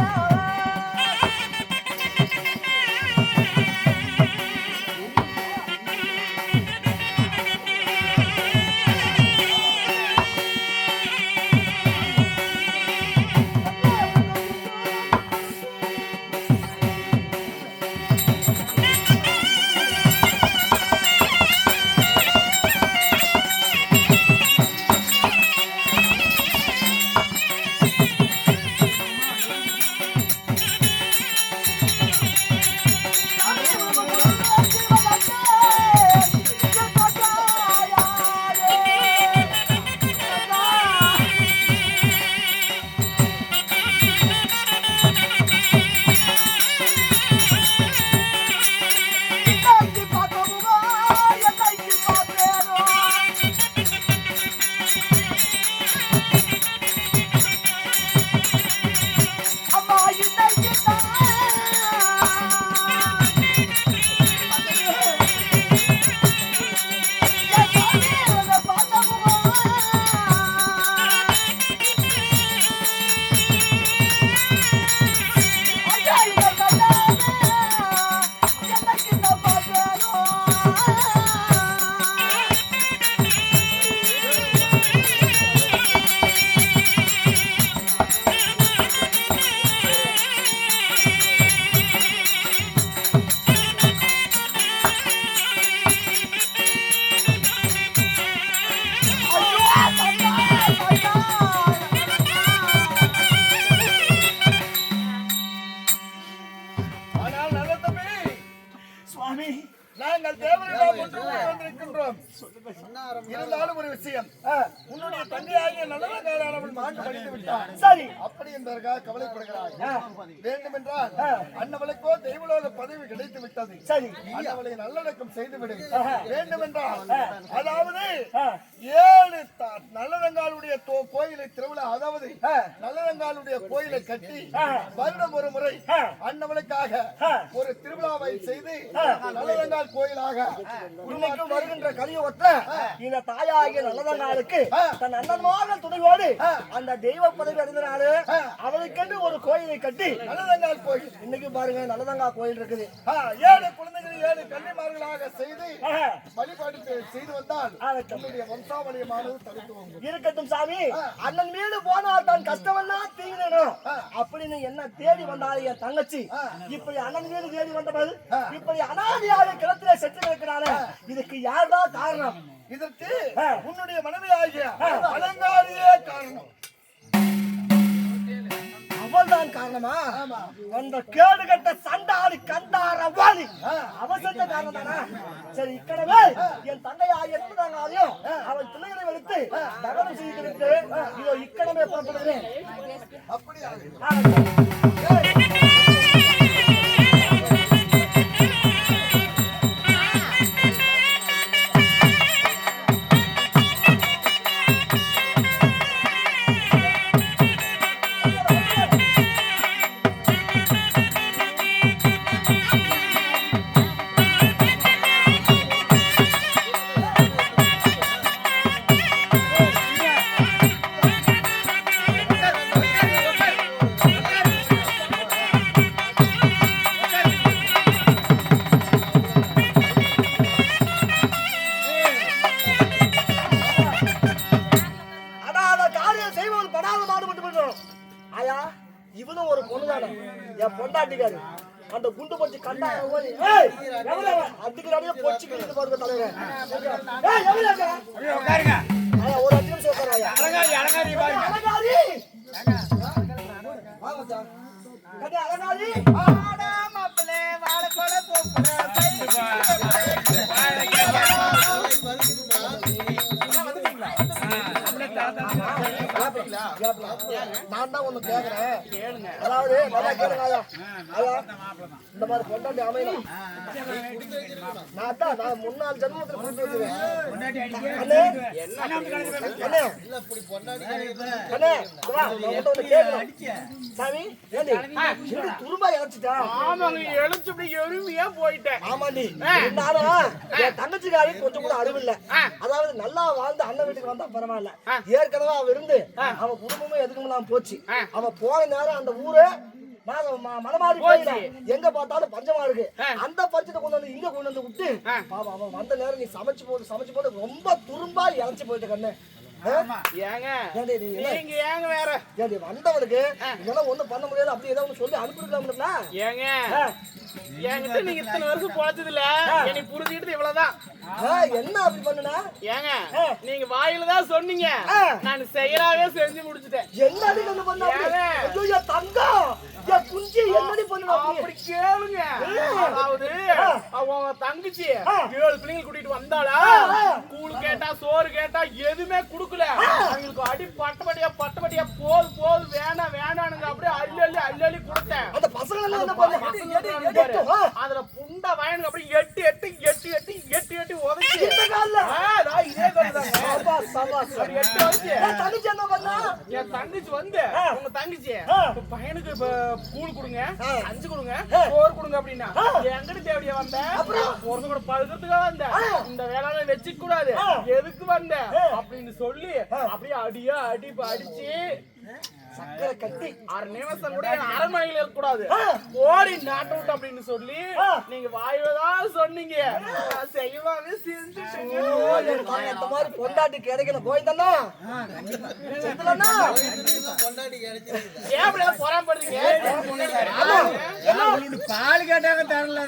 Speaker 5: நாங்கள் தேவரிடம் ஒன்று கூடி வந்திருக்கின்றோம். இருந்தாலும் ஒரு விஷயம், உன்னுடைய தங்கையாகிய நல்லவங்காளானவள் மாண்டு படித்து விட்டார்.
Speaker 2: சரி,
Speaker 5: அப்படி என்பதற்காக கவலைப்படுகிறாய். வேண்டுமென்றால் அன்னவளுக்கோ தெய்வலோக பதவி கிடைத்து விட்டது.
Speaker 2: சரி,
Speaker 5: அன்னவளை நல்லடக்கம் செய்துவிடு. வேண்டுமென்றால் அதாவது 7 நல்லதங்காளுடைய கோயிலை திருவிழா, அதாவது நல்லதங்காளுடைய கோயிலை கட்டி வருடம் ஒரு முறை அன்னவளுக்காக ஒரு திருவிழாவை செய்து நல்லதங்கால் கோயிலாக
Speaker 2: இன்னைக்கும் வருகின்ற கலியுகத்துல இந்த தாயாகிய நல்லதங்காலுக்கு தன் அண்ணன்மான துணையோடு அந்த தெய்வ பதவி அடைந்தனால அவளுக்கென்று ஒரு கோயிலை கட்டி
Speaker 5: நல்லதங்கால் கோயில்
Speaker 2: இன்னைக்கு பாருங்க நல்லதங்கா கோயில் இருக்குது.
Speaker 5: 7 குழந்தைகளை 7 கன்னிமார்களாக செய்து வழிபாடு செய்து வந்தால் நம்முடைய வம்சாவளியமானது தடுத்துவோம்.
Speaker 2: இருக்கட்டும் சாமி, அண்ணன் மீது போனால் தான் கஷ்டமெல்லாம் தீங்கணும் அப்படின்னு என்ன தேடி வந்தாலும் என் தங்கச்சி இப்படி அண்ணன் மீது தேடி வந்தவள் இப்படி அனாதையாக கிணத்துல செத்து இருக்கிறாள். இதுக்கு யார்தான் காரணம்?
Speaker 5: இதற்கு உன்னுடைய மனைவி ஆகிய அலங்காரியே காரணம்.
Speaker 2: அவள்தான் காரணமா? அந்த கேடு கட்ட சண்டாளி கண்டார வாலி அவசர காரணம் தானா? சரி, இக்கனவே என் தங்கையாகிய என்பதாலையும் அவள் பிள்ளைகளை எடுத்து தகவல் செய்து இதோ இக்கனவே புறப்படுகிறேன்.
Speaker 5: அப்படியா?
Speaker 2: இவனும் ஒரு பொண்ணுதானே என் பொண்டாட்டிக்காரு. அந்த குண்டு பச்சி கண்டா அதுக்கு பொச்சு கிழித்து பாருங்க தலைவர். ஒரு 5 நிமிஷம் உட்காராயா? அலங்காரி நான் தான் ஒண்ணு கேக்குறேன், அதாவது நல்லா கேளுங்க. இந்த மாதிரி பொண்டாட்டி அமையணும். நான் முன்னாள் ஜென்மத்துல புரிஞ்சு வச்சிருக்கேன். சாமி துரும்பா இழைச்சிட்டா?
Speaker 3: எருமையா போயிட்டேன்.
Speaker 2: ஆமாண்டி, இருந்தாலும் என் தங்கச்சிக்காரி கொஞ்சம் கூட அறிவு இல்ல. அதாவது நல்லா வாழ்ந்து அண்ணன் வீட்டுக்கு வந்தா பரவாயில்ல. ஏற்கனவே அவ இருந்து அவன் குடும்பமும் எதுக்குலாம் போச்சு. அவன் போன நேரம் அந்த ஊரு மனமாறி போயில எங்க பார்த்தாலும் பஞ்சமா இருக்கு. அந்த பஞ்சத்தை கொண்டு வந்து இங்க கொண்டு வந்து விட்டு அவன் வந்த நேரம் நீ சமைச்சு போட்டு ரொம்ப துரும்பா இழைச்சு போயிட்டு கண்ணு. வந்தவனுக்கு இதெல்லாம் ஒண்ணும் பண்ண முடியாது. அப்படி ஏதாவது சொல்லி அனுப்பிருக்கலாம்ல.
Speaker 3: ஏங்க என்கிட்ட நீங்க இத்தனை வருஷம் பொழைச்சது இல்ல, எனக்கு புரிஞ்சுக்கிட்டு இவ்வளவுதான்.
Speaker 2: என்ன அப்படி பண்ணுனா?
Speaker 3: ஏங்க நீங்க வாயில தான் சொன்னீங்க, நான் செயலாவே செஞ்சு முடிச்சுட்டேன்.
Speaker 2: என்னடி பண்ண தங்கம் புஞ்சி என்னடி பண்ணுவா?
Speaker 3: அப்படி கேளுங்க. அதாவது அவங்க தங்கச்சி 7 பிள்ளைங்க கூட்டிட்டு வந்தாளா, கூழ் கேட்டா சோறு கேட்டா எதுவுமே குடுக்கல. அவங்களுக்கு அடி பட்டபடியா போது வேணானுங்க. அப்படியே அள்ளி கொடுத்தேன்.
Speaker 2: அந்த பசங்க எல்லாம் என்ன பண்ண
Speaker 3: அதுல புண்டா வயனுக்கு அப்படியே எட்டு உதச்சி இதே என் தங்கச்சி வந்து உங்க தங்கச்சி பையனுக்கு கூழ் கொடுங்க, 5 கொடுங்க, சோறு கொடுங்க அப்படின்னா எங்கிட்ட தேவையா வந்த? ஒருத்த கூட பழுக்கிறதுக்காக வந்த. இந்த வேளாண் வச்சுக்க கூடாது, எதுக்கு வந்த அப்படின்னு சொல்லி அப்படியே அடிச்சு
Speaker 2: சக்கரை கட்டி
Speaker 3: 6 நிமிஷம் கூட அரண்மனையில இருக்க கூடாது, ஓடி நாட்டு விட்டு அப்படின்னு சொல்லி நீங்க வாயுதான் சொன்னீங்க. செய்வாங்க செஞ்சுட்டீங்க.
Speaker 2: இந்த மாதிரி பொண்டாட்டி கிடைக்கல போய்தானா
Speaker 3: ஏன் அப்படியே பொறாமப்படுறீங்க?
Speaker 2: பால் கேட்டாங்க தரல.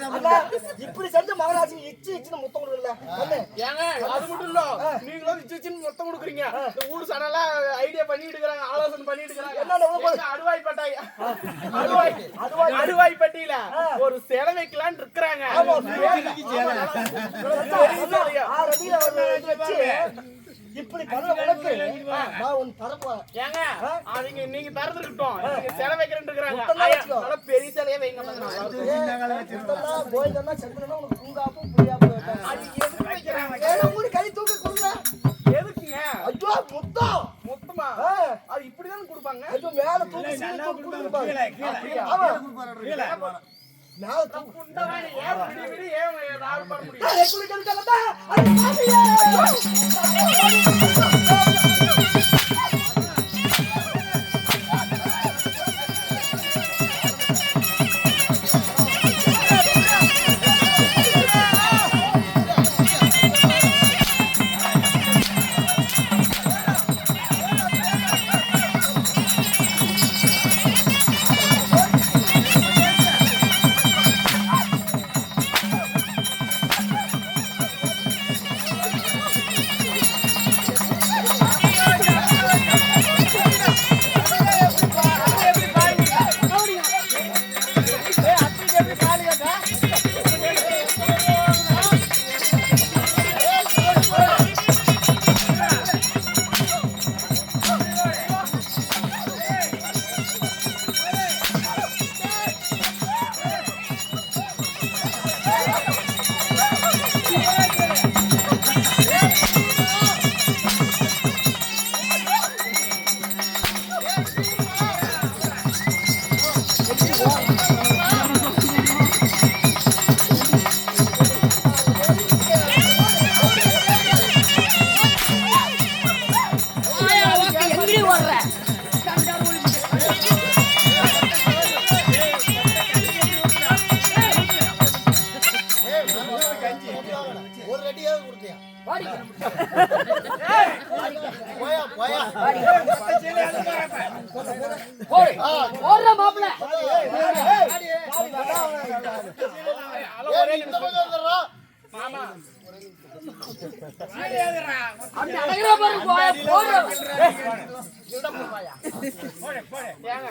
Speaker 2: இப்படி செஞ்ச மகராசி இச்சுன்னு முத்தம் கொடுக்கல.
Speaker 3: ஏங்க அது மட்டும் இல்ல, நீங்களும் இச்சுன்னு முத்தம் கொடுக்குறீங்க. இந்த ஊர் சனெல்லாம் ஐடியா பண்ணிட்டு இருக்காங்க, ஆலோசனை பண்ணிட்டு இருக்காங்க. அடுவாய்பட்டியில ஒரு சிலை வைக்கலான்னு இருக்கிறாங்க.
Speaker 2: இப்படி பண்ண உனக்கு நான் ஒன்னு தரப்போறேன்.
Speaker 3: ஏங்க அவங்க நீங்க தரது இருக்கட்டும், நீங்க சிலை வைக்கிறேன்னு இருக்காங்க.
Speaker 2: முத்தம்லாம் வச்சுக்கோ.
Speaker 3: நல்லா பெரிய சிலையே வைங்க.
Speaker 2: கோயிலா செத்துனா உனக்கு பூங்காப்பும் புளியாப்பும் வைப்பாங்க.
Speaker 3: அது எதுக்கு வைக்கிறாங்க?
Speaker 2: ஏன்னா மூடி கை தூக்கி கொடுங்க.
Speaker 3: எதுக்குங்க?
Speaker 2: ஐயோ முத்தம்.
Speaker 3: மொத்தமா அது இப்படிதான் கொடுப்பாங்க.
Speaker 2: ஐயோ மேல தூக்கி சீல தூக்கி கொடுப்பாங்க. ஆமா. மேல தூக்கி
Speaker 3: குண்டவாணி ஏன் விடி விடி ஏன் ராவு பண்ண முடியும்?
Speaker 2: குளி கலந்தா அது சாமியே. ஒரு ரெடியாக கொடுத்தியா? போயா போயா.
Speaker 4: ஓடுற மாப்பிள்ள
Speaker 5: இந்த பக்கம் வந்துடுறா.
Speaker 3: மாமா
Speaker 4: அப்படி அழகா பாரு போடுற
Speaker 3: ஏங்க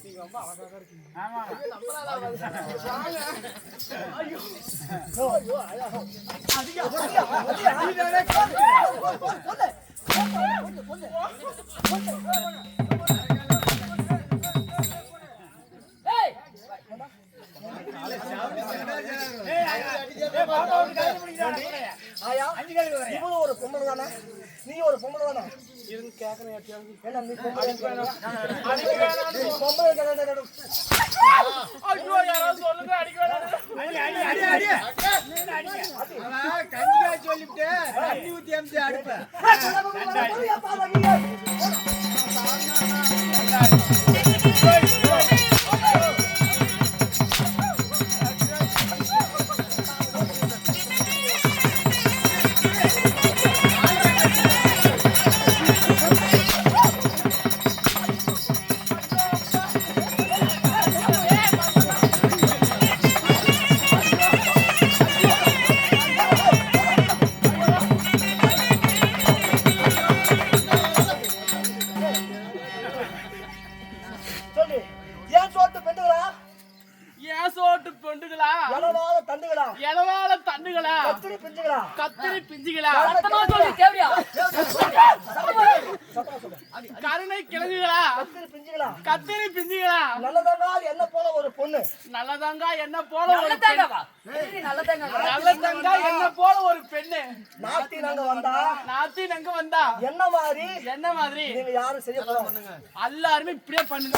Speaker 3: நீங்க ரொம்ப அழகா இருக்கீங்க. ஆமா
Speaker 2: இவனும் ஒரு பொம்பளை தானே, நீ ஒரு பொம்பளை தானே?
Speaker 3: இருந்து கேட்கணும்.
Speaker 2: என்ன நீ பொம்பளை
Speaker 3: ஐயோ யாராவது சொல்லுங்க. அடிக்க வேணாம்.
Speaker 2: சொல்லிட்டு அடுப்ப
Speaker 3: இளவால தண்டுகளா, கத்திரி பிஞ்சுகளா, கருணை கிழங்குகளா, கத்திரி பிஞ்சுகளா,
Speaker 2: நல்லதங்கால் என்ன போல ஒரு பொண்ணு,
Speaker 3: நல்லதங்கா என்ன போல ஒரு நல்லதங்கா என்ன போல ஒரு பெண்ணு,
Speaker 2: நாட்டி நாங்க வந்தா என்ன மாதிரி நீங்க யாரும் செய்ய போறாங்க?
Speaker 3: எல்லாருமே இப்படியே பண்ணுங்க.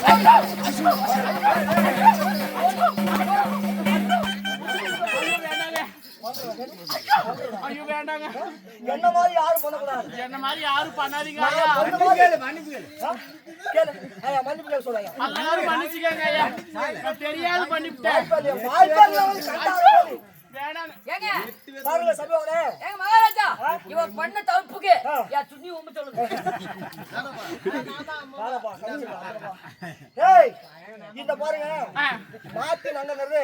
Speaker 3: ஐயோ வேண்டாங்க.
Speaker 2: என்ன மாதிரி யாரும் பண்ணக்கூடாது.
Speaker 3: என்ன மாதிரி யாரும் பண்ணாதீங்க.
Speaker 2: மன்னிப்பு சொல்லுங்க.
Speaker 3: எல்லாரும் மன்னிச்சுக்கங்க ஐயா. நான் தெரியாது பண்ணிவிட்டேன்.
Speaker 4: மகாராஜா இவன் பண்ண தப்புக்கு துணி உண்மை சொல்லுங்க.
Speaker 2: இந்த பாருங்க, நாத்தி நங்கிறது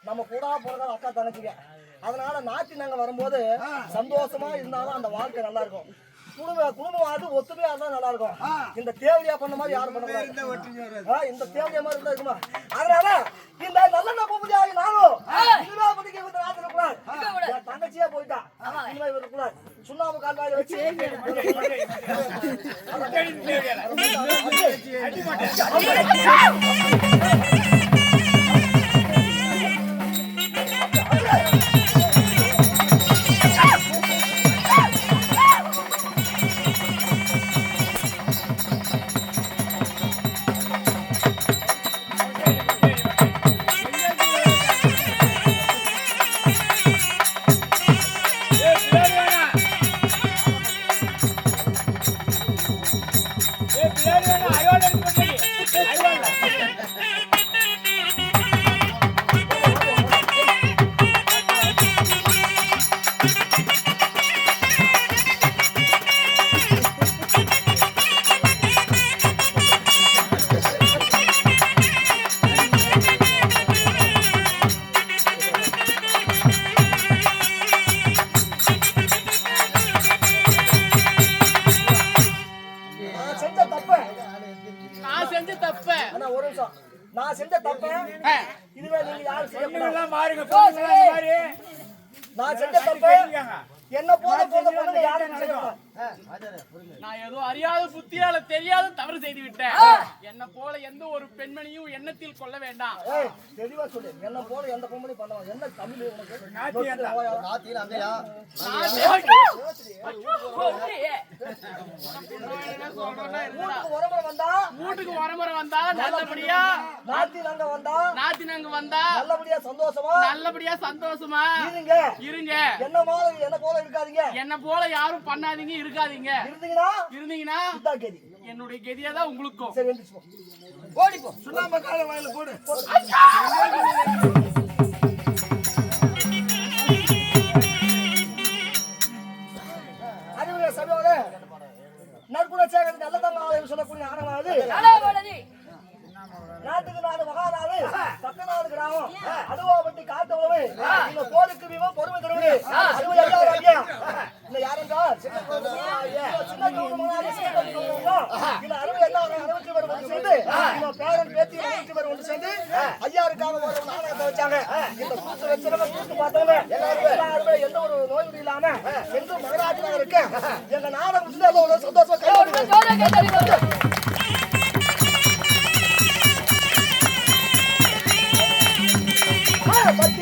Speaker 2: நம்ம கூட போறதா அக்கா தனக்குங்க. அதனால நாத்தி நங்க வரும்போது சந்தோஷமா இருந்தாலும் அந்த வாழ்க்கை நல்லா இருக்கும். குடும்பம் அது ஒத்துமையா இருந்தா நல்லா இருக்கும். இந்த தேவடியா பண்ண மாதிரி யாரும் பண்ணக்கூடாது. இந்த தேவடியா மாதிரி இருந்தா இருக்குமா? அதனால இந்த நல்ல பூஜை நானும்
Speaker 3: நான் செஞ்ச தப்பு
Speaker 2: ஆனா ஒரு நிமிஷம் நான் செஞ்ச தப்ப இதுவே நீங்க யாரும் செய்யக்கூடாது.
Speaker 1: மாறுங்க
Speaker 2: நான் செஞ்ச தப்ப என்ன போல பொண்ணுங்க யாரும் செய்யக்கூடாது.
Speaker 3: நான் ஏதோ அறியாத புத்தியால தெரியாத தவறு செய்து விட்டேன். என்ன போல எந்த ஒரு பெண்மணியும் எண்ணத்தில் கொள்ள வேண்டாம்.
Speaker 2: ஏய் தெளிவா சொல்லு. என்ன போல எந்த பொம்பளை பண்ணலாம். என்ன தமிழ் உனக்கு?
Speaker 5: நாத்தியில அங்கயா
Speaker 2: வீட்டுக்கு வரமுறை வந்தா
Speaker 3: நல்லபடியா
Speaker 2: நாத்தினாங்க வந்தா நல்லபடியா சந்தோஷமா
Speaker 3: இருங்க.
Speaker 2: என்ன போல இருக்காதீங்க.
Speaker 3: என்ன போல யாரும் பண்ணாதீங்க, இருக்காதீங்க. இருந்தீங்கன்னா
Speaker 2: இதான் கதி.
Speaker 3: என்னுடைய கதியா தான் உங்களுக்கும்.
Speaker 2: சரி எந்திரிச்சு போ.
Speaker 3: ஓடி போ.
Speaker 5: சுண்ணாம்பு கால வாயில போடு.
Speaker 2: அறிவுரை சபையோட நற்குண சேகரத்துக்கு நல்லதங்க ஆலயம் சொல்லக்கூடிய ஆனவாது நாட்டுக்கு நாடு மகாநாடு பக்க நாடு கிராமம் அதுவாபட்டி காத்த உழவு இந்த போருக்கு வீவம் பொறுமை தருவது அறுபது ஐயாயிரம் ஐயா இந்த யாரென்றால் சின்ன இந்த 60 வருடம் சேர்ந்து இந்த பேரன் பேத்தி 60 வருடம் சேர்ந்து ஐயாருக்காக ஒரு நாடகத்தை வச்சாங்க. இந்த கூத்து வச்சவங்க கூத்து பார்த்தவங்க எல்லாருமே எந்த ஒரு நோய் இல்லாம எந்த மகராஜனாக இருக்க எங்க நாடகம் ஒரு சந்தோஷம் பத்தி